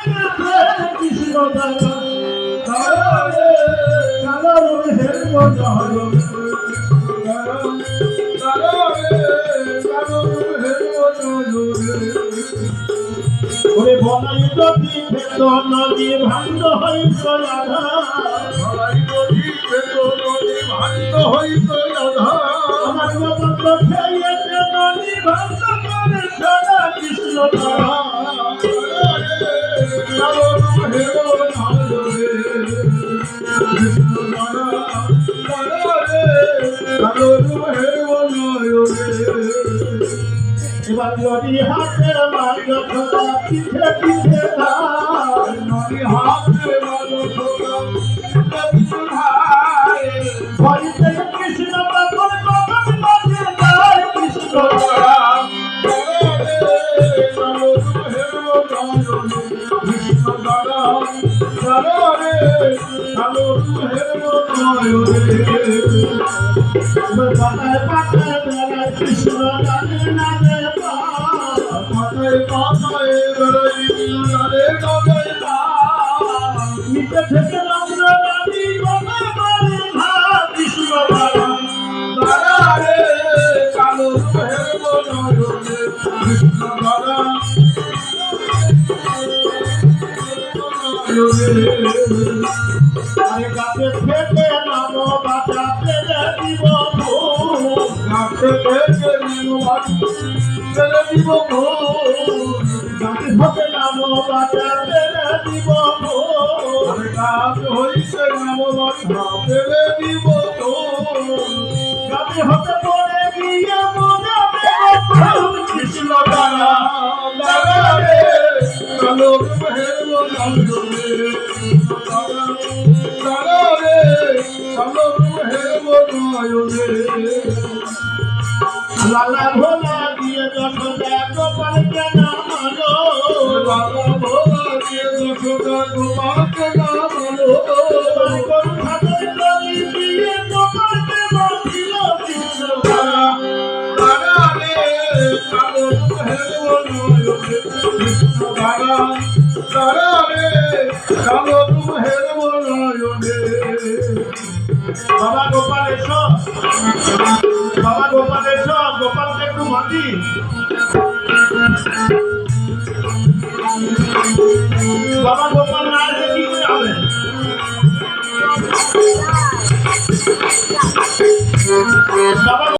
কৃষ্ণ দাদা দাদা কালো হের বদল ওরে বলাই যদি বেতন নদী ভাঙ্গ হইত রাধা বলাই যদি বেতন নদী ভাঙ্গ হইত রাধা আমার বন্ধ খেয়েছে নদী ভাঙ্গ করে সারা কৃষ্ণ তারা কালো হের কৃষ্ণ তারা কালো হের এবার নদী হাতের মাঝে খোদা পিঠে পিঠে নদী হাতের মাঝে খোদা পিঠে ভাই হরিতে কৃষ্ণ তখন কখন বাজে যায় কৃষ্ণ কৃষ্ণ দাদা দাদা রে কালো পাতায় পাতায় বেড়ায় কৃষ্ণ জানে না রে পাতায় পাতায় বেড়ায় কৃষ্ণ জানে না রে নিচে থেকে আমরা রানী বাবা বাড়ি ভা কৃষ্ণ দাদা রে কালো হের বনরে কৃষ্ণ দাদা আরে গাছে থেকে নামো বাঁচা পেলে দিব গাছে থেকে পেলে দিব গাছে থেকে নামো বাঁচা পেলে দিব আরে গাছ হইছে নামো বাঁচা পেলে দিব গাছে হতে পড়ে গিয়ে মনে কৃষ্ণ দাদা দাদা রে কালো হের লালা ভোলা দিয়ে যশোদা গোপালকে নামালো লালা ভোলা দিয়ে যশোদা গোপালকে নামালো গরু খাদের গলি দিয়ে গোপালকে বাঁধিল কৃষ্ণ দাদা রে কালো হের কৃষ্ণ দাদা দাদা রে কালো হের বাবা গোপালেশ্বর বাবা গোপালেশ্বর গোপালকে একটু মাটি বাবা গোপাল না আসলে কি করে হবে বাবা